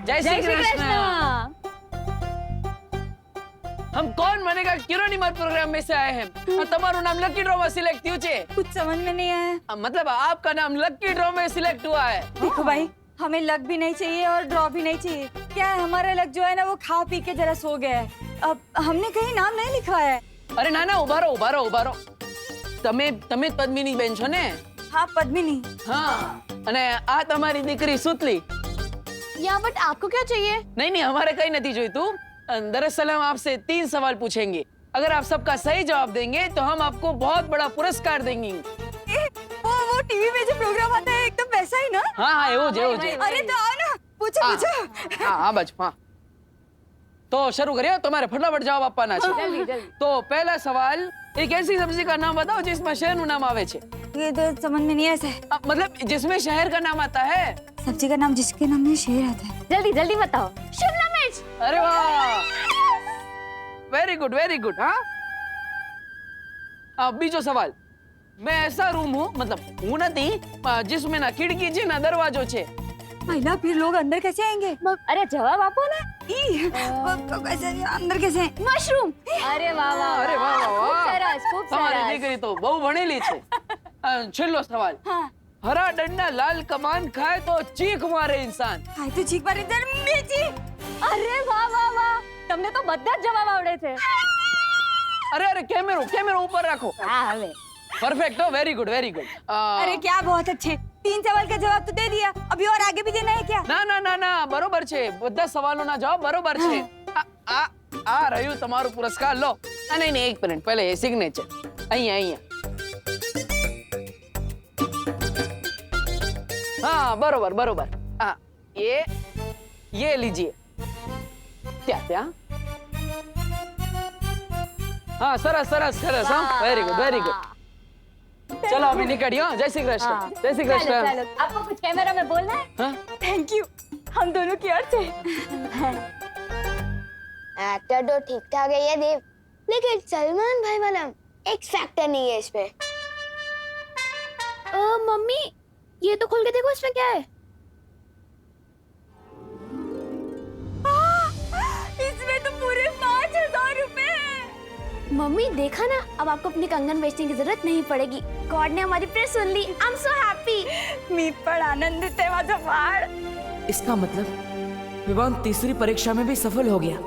जय श्री कृष्ण। हम कौन बनेगा किरोनीमर प्रोग्राम में से आए हैं। तुम्हारा नाम लकी ड्रॉ में सिलेक्ट हुआ है। कुछ समझ में नहीं आया। मतलब आपका नाम लकी ड्रॉ में सिलेक्ट हुआ है। देखो भाई, हमें लक भी नहीं चाहिए और ड्रॉ भी नहीं चाहिए। क्या है, हमारा लक जो है ना वो खा पी के जरा सो गया है। अब हमने कहीं नाम नहीं लिखा है। अरे ना उभारो। તમે પદ્મિની બેન છો ને? हाँ पद्मिनी। हाँ, અને આ તમારી દીકરી સુતલી। या बट आपको क्या चाहिए? नहीं हमारे कहीं नहीं जोईतू। दरअसल हम आपसे 3 सवाल पूछेंगे। अगर आप सबका सही जवाब देंगे तो हम आपको बहुत बड़ा पुरस्कार देंगे। वो टीवी में जो प्रोग्राम आता है एकदम वैसा ही ना? हाँ एवो जे। अरे तो आओ ना, पूछो। हाँ बच हाँ। तो शुरू करिए, तुम्हारे फटाफट जवाब आपना है। जल्दी। तो पहला सवाल, एक ऐसी सब्जी का नाम बताओ जिसमें शहर नु नाम आवे छे। ये तो समझ में नहीं ऐसा है। मतलब जिसमें शहर का नाम आता है। सब्जी का नाम जिसके नाम में शेर आता है। जल्दी बताओ। शिमला मिर्च। अरे वाह, वेरी गुड। हाँ, अब बीजो सवाल, मैं ऐसा रूम हूँ, मतलब हूँ नहीं, जिसमें ना खिड़की छे ना दरवाजो छे। महिला फिर लोग अंदर कैसे आएंगे? अरे जवाब आपो ना। कैसे अंदर कैसे? मशरूम। अरे वाह। खूब તમારી सरस। દીકરી તો બહુ ભણેલી છે। છેલ્લો સવાલ, हाँ। હરા ડંડા લાલ કમાન ખાય તો ચીખ મારે इंसान। हाय तो चीख मारे इधर मिर्ची। अरे वाह। તમને તો બધા જ જવાબ આવડે છે। अरे कैमरा ऊपर रखो। હા હવે। परफेक्ट हो, वेरी गुड। अरे क्या बहुत अच्छे, 3 सवाल का जवाब तो दे दिया, अभी और आगे भी देना है क्या? ना बरोबर छे, બધા સવાલોના જવાબ બરોબર છે। આ રહ્યું તમારું પુરસ્કાર, લો। નહીં એક મિનિટ, પહેલે એ સિગ્નેચર અહીંયા। हाँ बरोबर। हाँ ये लीजिए। क्या? हाँ सरस। हाँ वेरी गुड। चलो अभी निकलियो। जय श्री कृष्ण। चलो। आपको कुछ कैमरा में बोलना है? हाँ? थैंक यू, हम दोनों की ओर से। एक्टर तो ठीक ठाक है ये देव, लेकिन सलमान भाई वाला एक्स फैक्टर नहीं है इसमें। मम्मी, ये तो खोल के देखो, इसमें क्या है? इसमें तो पूरे 5,000 रुपए हैं। मम्मी देखा ना, अब आपको अपनी कंगन बेचने की जरूरत नहीं पड़ेगी। गॉड ने हमारी प्रेयर सुन ली। I am so happy. मी पण आनंदित आहे माझा बाळ। इसका मतलब विवान तीसरी परीक्षा में भी सफल हो गया।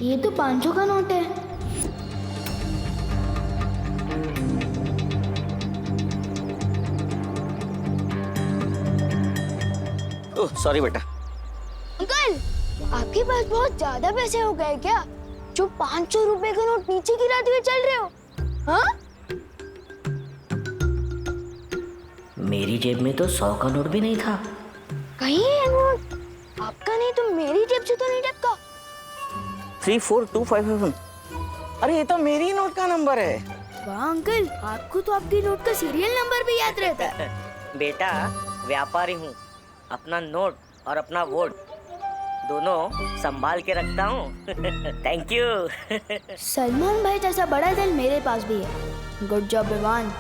ये तो 500 का नोट है। ओह सॉरी बेटा। अंकल, आपके पास बहुत ज्यादा पैसे हो गए क्या, जो 500 रुपए का नोट नीचे गिराते हुए चल रहे हो? हाँ? मेरी जेब में तो 100 का नोट भी नहीं था। कहीं है नोट आपका नहीं तो मेरी जेब से तो नहीं टपका। 3425। अरे ये तो मेरी नोट का नंबर है। वाह अंकल, आपको तो आपकी नोट का सीरियल नंबर भी याद रहता है। बेटा व्यापारी हूँ, अपना नोट और अपना वोट दोनों संभाल के रखता हूँ। Thank you. सलमान भाई जैसा बड़ा दिल मेरे पास भी है। Good job Vivaan.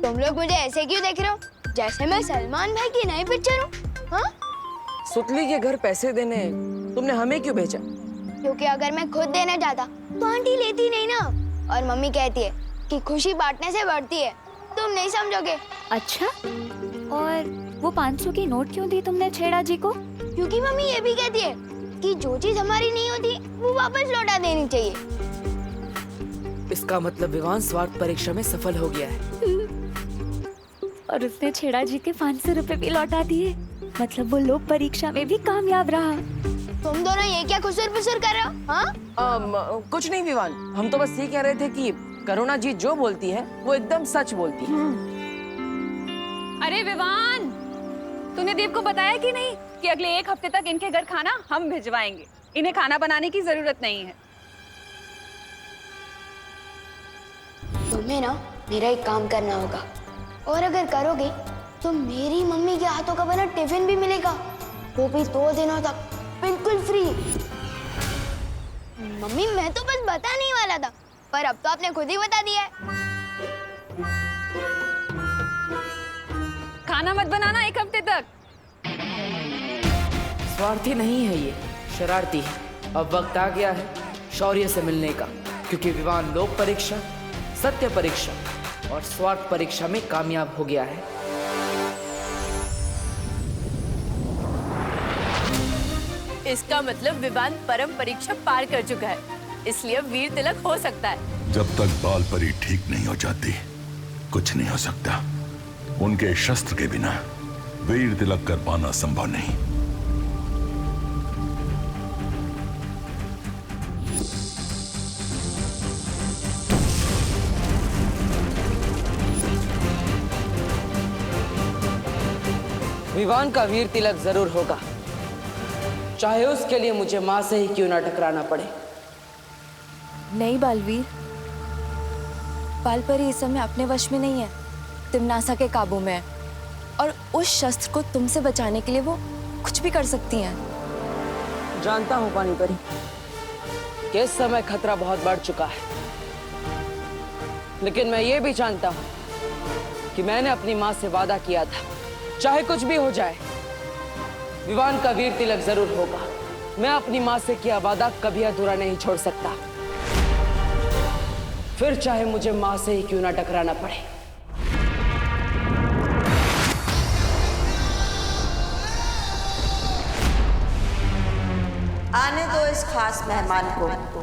तुम लोग मुझे ऐसे क्यों देख रहे हो, जैसे मैं सलमान भाई की नई पिक्चर हूँ? हाँ? सुतली के घर पैसे देने तुमने हमें क्यों भेजा? क्योंकि अगर मैं खुद देने जाता तो आंटी लेती नहीं ना, और मम्मी कहती है कि खुशी बांटने से बढ़ती है। तुम नहीं समझोगे। अच्छा, और वो 500 की नोट क्यों दी तुमने छेड़ा जी को? क्योंकि मम्मी ये भी कहती है कि जो चीज हमारी नहीं होती वो वापस लौटा देनी चाहिए। इसका मतलब विवान स्वार्थ परीक्षा में सफल हो गया है। और उसने छेड़ा जी के 500 रुपए भी लौटा दिए। मतलब वो लोक परीक्षा में भी कामयाब रहा। तुम दोनों ये क्या खुसर-फुसर कर रहे हो? हाँ? कुछ नहीं विवान, हम तो बस ये कह रहे थे कि करुणा जी जो बोलती है वो एकदम सच बोलती है। अरे विवान, तूने देव को बताया कि नहीं कि अगले 1 हफ्ते तक इनके घर खाना हम भिजवाएंगे? इन्हें खाना बनाने की जरूरत नहीं है। तुम्हें ना मेरा एक काम करना होगा, और अगर करोगे तो मेरी मम्मी के हाथों का बना टिफिन भी मिलेगा, वो भी 2 दिनों तक बिल्कुल फ्री। मम्मी मैं तो बस बताने ही वाला था, पर अब तो आपने खुद ही बता दिया है। खाना मत बनाना 1 हफ्ते तक। स्वार्थी नहीं है ये, शरारती है। अब वक्त आ गया है शौर्य से मिलने का, क्योंकि विवान लोक परीक्षा, सत्य परीक्षा और स्वार्थ परीक्षा में कामयाब हो गया है। इसका मतलब विवान परम परीक्षा पार कर चुका है, इसलिए वीर तिलक हो सकता है। जब तक बाल परी ठीक नहीं हो जाती कुछ नहीं हो सकता। उनके शस्त्र के बिना वीर तिलक कर पाना संभव नहीं। विवान का वीर तिलक जरूर होगा, चाहे उसके लिए मुझे मां से ही क्यों ना टकराना पड़े। नहीं बालवीर, बालपरी इस समय अपने वश में नहीं है, तिम्नासा के काबू में है, और उस शस्त्र को तुमसे बचाने के लिए वो कुछ भी कर सकती हैं। जानता हूं पानी परी कि इस समय खतरा बहुत बढ़ चुका है, लेकिन मैं ये भी जानता हूं कि मैंने अपनी मां से वादा किया था, चाहे कुछ भी हो जाए विवान का वीर तिलक जरूर होगा। मैं अपनी मां से किया वादा कभी अधूरा नहीं छोड़ सकता, फिर चाहे मुझे मां से ही क्यों ना टकराना पड़े। आने दो इस खास मेहमान को।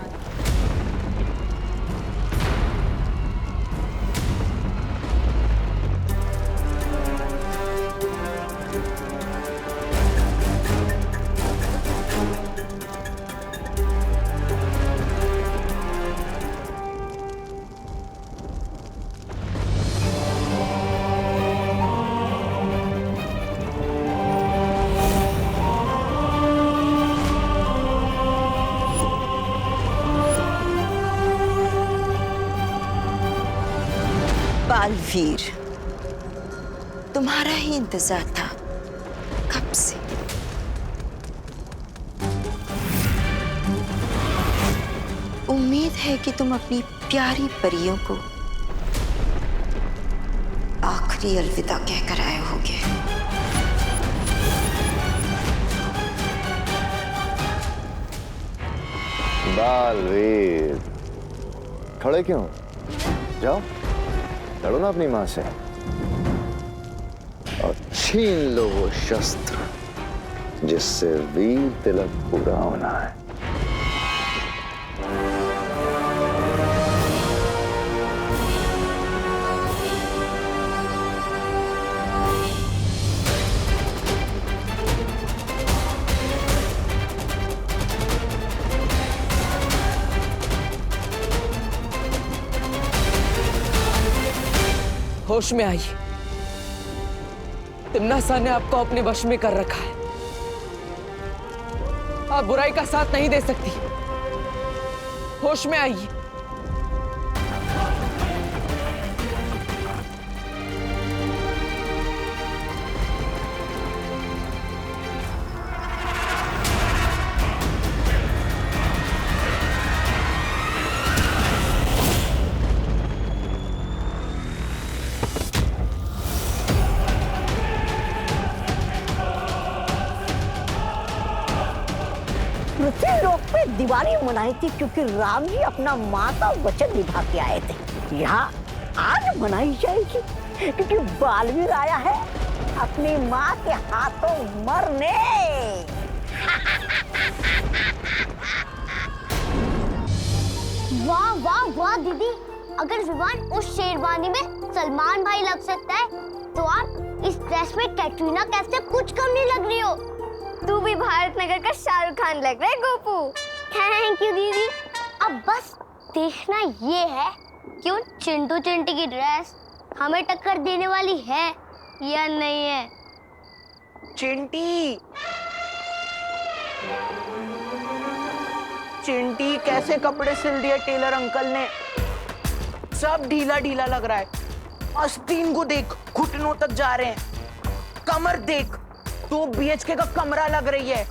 बालवीर, तुम्हारा ही इंतजार था कब से। उम्मीद है कि तुम अपनी प्यारी परियों को आखिरी अलविदा कहकर आए होगे। बालवीर, खड़े क्यों? जाओ लड़ो ना अपनी मां से और छीन लो वो शस्त्र जिससे वीर तिलक पूरा होना है। होश में आइए, तिम्नासा ने आपको अपने वश में कर रखा है। आप बुराई का साथ नहीं दे सकती। होश में आइए। पृथ्वी लोक पे दिवाली मनाई थी क्योंकि राम जी अपना माता वचन निभा के आए थे। यहाँ आज मनाई जाएगी क्योंकि बालवीर आया है अपनी माँ के हाथों मरने। वाह वाह वाह दीदी, अगर विवान उस शेरवानी में सलमान भाई लग सकता है तो आप इस ड्रेस में कैटरीना कैफ से कुछ कम नहीं लग रही हो। तू भी भारत नगर का शाहरुख खान लग रहा है गोपू। थैंक यू दीदी। अब बस देखना ये है कि उन चिंटू चिंटी की ड्रेस हमें टक्कर देने वाली है या नहीं है। चिंटी चिंटी कैसे कपड़े सिल दिए टेलर अंकल ने, सब ढीला ढीला लग रहा है। आस्तीन को देख, घुटनों तक जा रहे हैं। कमर देख, 2 BHK का कमरा लग रही है।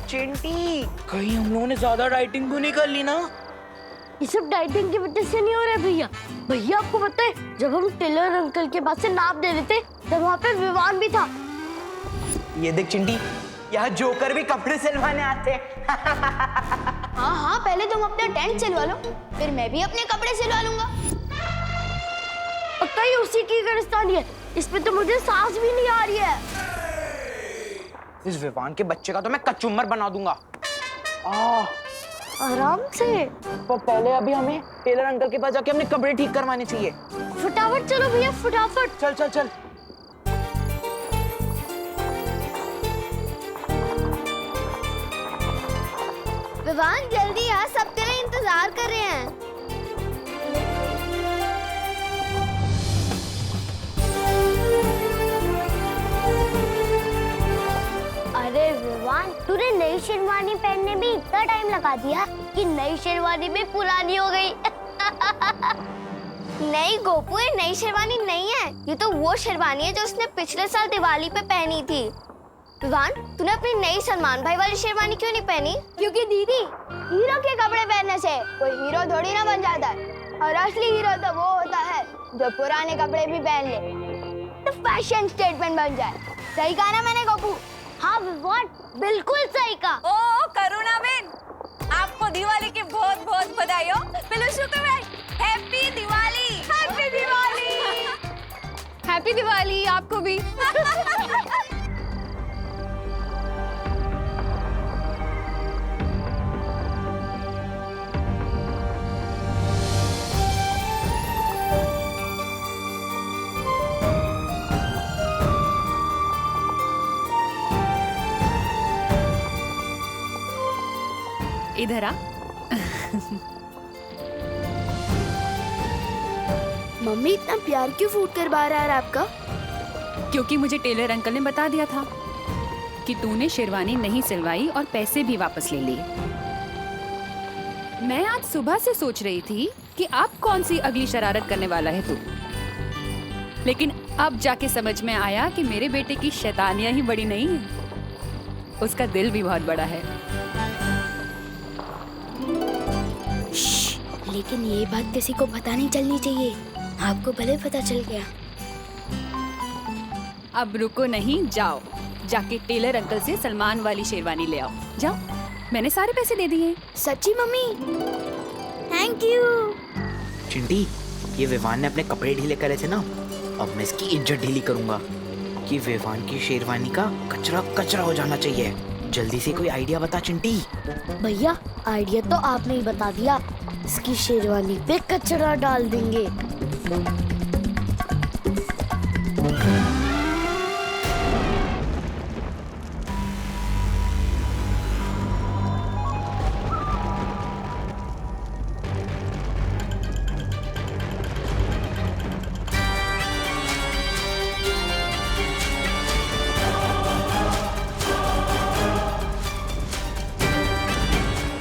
चिंटी कहीं हम लोगों ने ज्यादा डाइटिंग तो नहीं कर ली ना? ये सब डाइटिंग की वजह से नहीं हो रहा है भैया। भैया आपको पता है, जब हम टेलर अंकल के पास से नाप दे रहे थे तब वहाँ पे विवान भी था। ये देख चिंटी, यहाँ जोकर भी कपड़े सिलवाने आते हैं। हाँ हाँ, पहले तुम अपना टेंट सिलवा लो, फिर मैं भी अपने कपड़े सिलवा लूंगा। पक्का ही उसी की गिरफ्तारी है, इसमें तो मुझे सांस भी नहीं आ रही है। इस विवान के बच्चे का तो मैं कचुम्बर बना दूंगा। आराम से। तो पहले अभी हमें टेलर अंकल के पास जाके अपने कपड़े ठीक करवाने चाहिए। फटाफट चलो भैया, फटाफट। चल चल चल। विवान जल्दी आ, सब तेरा इंतजार कर रहे हैं। अरे विवान, तूने नई शेरवानी पहनने में इतना टाइम लगा दिया कि नई शेरवानी भी पुरानी हो गई। नहीं गोपू, ये नई शेरवानी नहीं है, ये तो वो शेरवानी है जो उसने पिछले साल दिवाली पे पहनी थी। विवान, तूने अपनी नई सलमान भाई वाली शेरवानी क्यों नहीं पहनी? क्योंकि दीदी, हीरो के कपड़े पहनने से कोई हीरो थोड़ी ना बन जाता है, और असली हीरो तो वो होता है जो पुराने कपड़े भी पहन ले, तो फैशन स्टेटमेंट बन जाए। सही कहा ना मैंने गोपू? हाँ विवान, बिल्कुल सही कहा। ओ करुणा बेन, आपको दिवाली की बहुत बहुत बधाई हो। Happy Diwali. Happy Diwali. Happy Diwali आपको भी। इधर आ। मम्मी इतना प्यार क्यों फूट कर बाहर आ रहा है आपका? क्योंकि मुझे टेलर अंकल ने बता दिया था कि तूने शेरवानी नहीं सिलवाई और पैसे भी वापस ले लिए। मैं आज सुबह से सोच रही थी कि अब कौन सी अगली शरारत करने वाला है तू, लेकिन अब जाके समझ में आया कि मेरे बेटे की शैतानियां ही बड़ी नहीं है, उसका दिल भी बहुत बड़ा है। लेकिन ये बात किसी को पता नहीं चलनी चाहिए, आपको भले पता चल गया। अब रुको नहीं, जाओ जाके टेलर अंकल से सलमान वाली शेरवानी ले आओ। जाओ, मैंने सारे पैसे दे दिए। सच्ची मम्मी? Thank you. चिंटी, ये विवान ने अपने कपड़े ढीले करे थे ना, अब मैं इसकी इज्जत ढीली करूंगा कि विवान की शेरवानी का कचरा कचरा हो जाना चाहिए। जल्दी से कोई आइडिया बता चिंटी। भैया, आइडिया तो आपने ही बता दिया, इसकी शेरवानी पे कचरा डाल देंगे।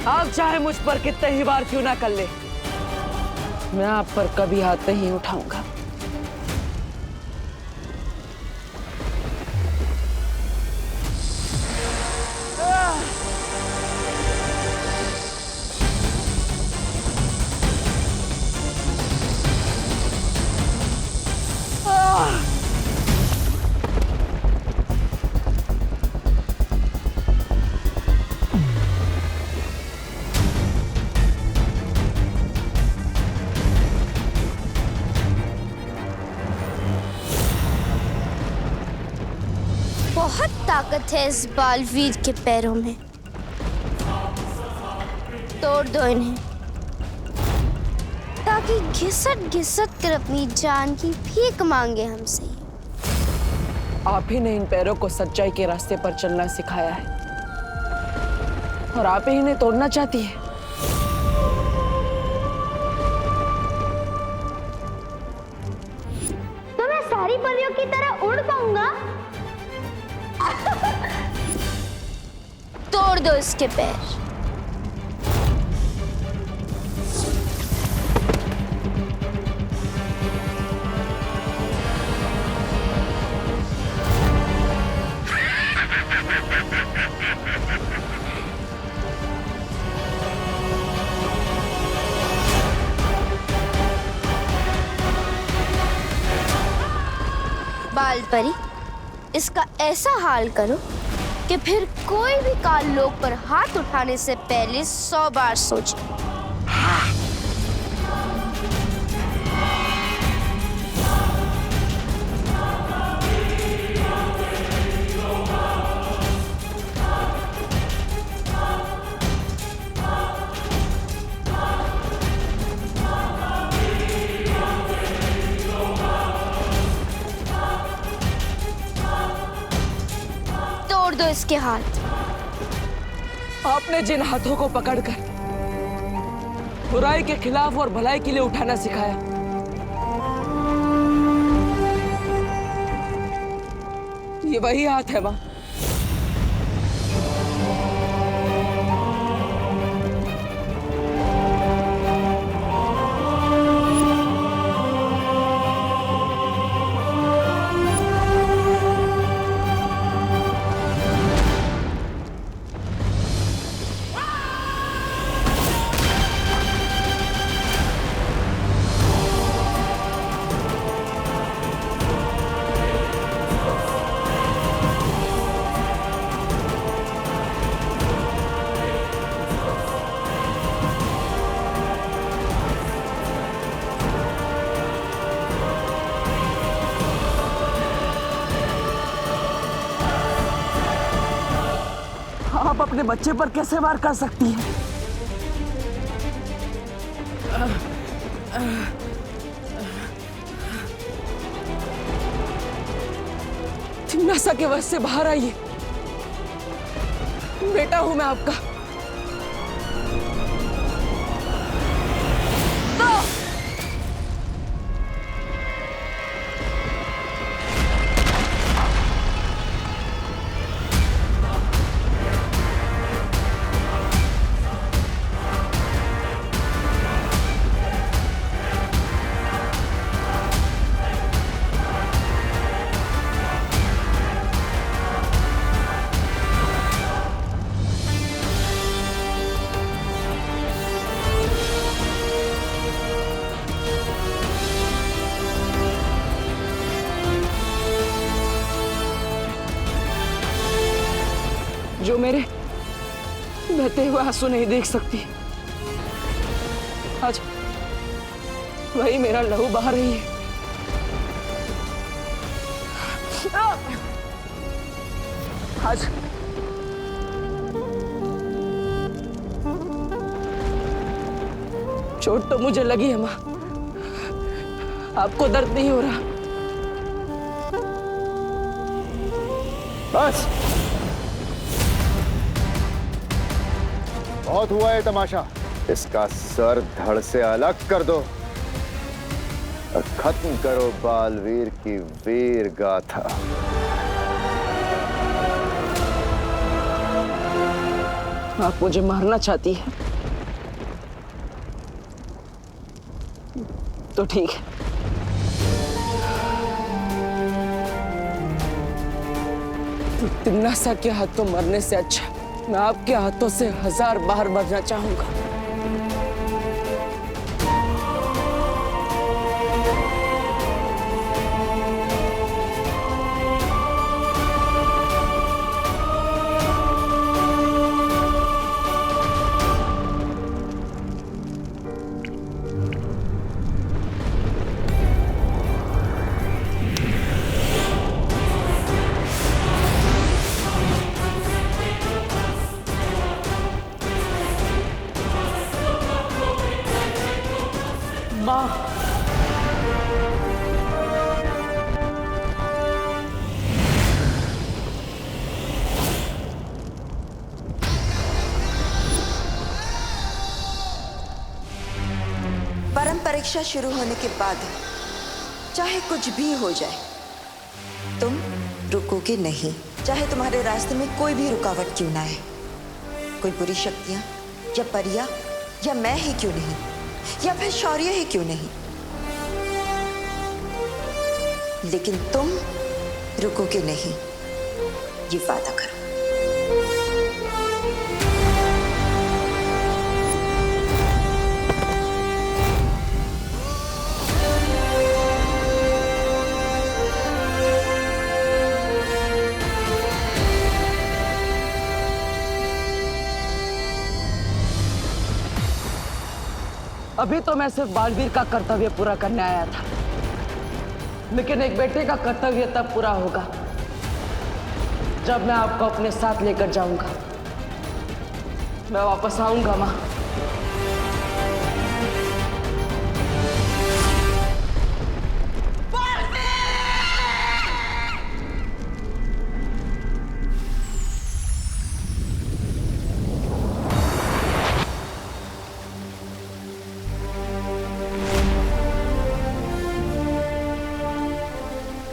आप चाहे मुझ पर कितने ही बार क्यों ना कर ले, मैं आप पर कभी हाथ नहीं उठाऊंगा। बहुत ताकत है इस बालवीर के पैरों में, तोड़ दो इन्हें ताकि घिसट घिसट कर अपनी जान की भीख मांगे हमसे। आप ही ने इन पैरों को सच्चाई के रास्ते पर चलना सिखाया है और आप ही इन्हें तोड़ना चाहती है। तो मैं सारी परियों की तरह उड़ पाऊंगा? तोड़ दो इसके पैर। परी, इसका ऐसा हाल करो कि फिर कोई भी काल लोक पर हाथ उठाने से पहले 100 बार सोचे। तोड़ दो इसके हाथ। आपने जिन हाथों को पकड़कर बुराई के खिलाफ और भलाई के लिए उठाना सिखाया, ये वही हाथ है मां। आप अपने बच्चे पर कैसे वार कर सकती हैं? नशा के वश से बाहर आइए। बेटा हूं मैं आपका। जो मेरे बहते हुए आंसू नहीं देख सकती, आज वही मेरा लहू बहा रही है। आज चोट तो मुझे लगी है मां, आपको दर्द नहीं हो रहा। बस बहुत हुआ है तमाशा। इसका सर धड़ से अलग कर दो और खत्म करो बालवीर की वीर गाथा। आप मुझे मारना चाहती है तो ठीक है। तिम्नासा के हाथों मरने से अच्छा मैं आपके हाथों से 1000 बार मरना चाहूंगा। मां, परम परीक्षा शुरू होने के बाद चाहे कुछ भी हो जाए, तुम रुकोगे नहीं। चाहे तुम्हारे रास्ते में कोई भी रुकावट क्यों ना आए, कोई बुरी शक्तियां या परियां या मैं ही क्यों नहीं, या फिर शौर्य ही क्यों नहीं, लेकिन तुम रुकोगे नहीं, ये वादा करो। अभी तो मैं सिर्फ बालवीर का कर्तव्य पूरा करने आया था, लेकिन एक बेटे का कर्तव्य तब पूरा होगा जब मैं आपको अपने साथ लेकर जाऊंगा। मैं वापस आऊंगा माँ।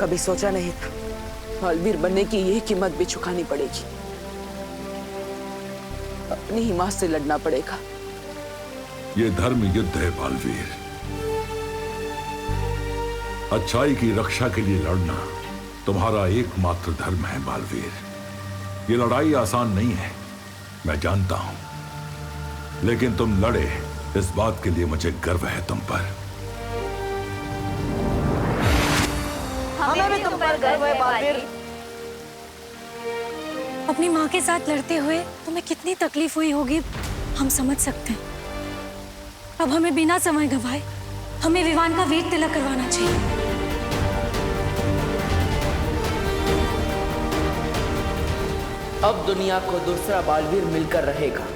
कभी सोचा नहीं था बालवीर बनने की यही कीमत भी चुकानी पड़ेगी। अपनी ही मां से लड़ना पड़ेगा। ये धर्म युद्ध है बालवीर। अच्छाई की रक्षा के लिए लड़ना तुम्हारा एकमात्र धर्म है बालवीर। ये लड़ाई आसान नहीं है, मैं जानता हूं, लेकिन तुम लड़े, इस बात के लिए मुझे गर्व है तुम पर। हमें भी तुम पर गर्व है बालवीर। अपनी माँ के साथ लड़ते हुए तुम्हें कितनी तकलीफ हुई होगी हम समझ सकते हैं। अब हमें बिना समय गंवाए हमें विवान का वीर तिलक करवाना चाहिए। अब दुनिया को दूसरा बालवीर मिलकर रहेगा।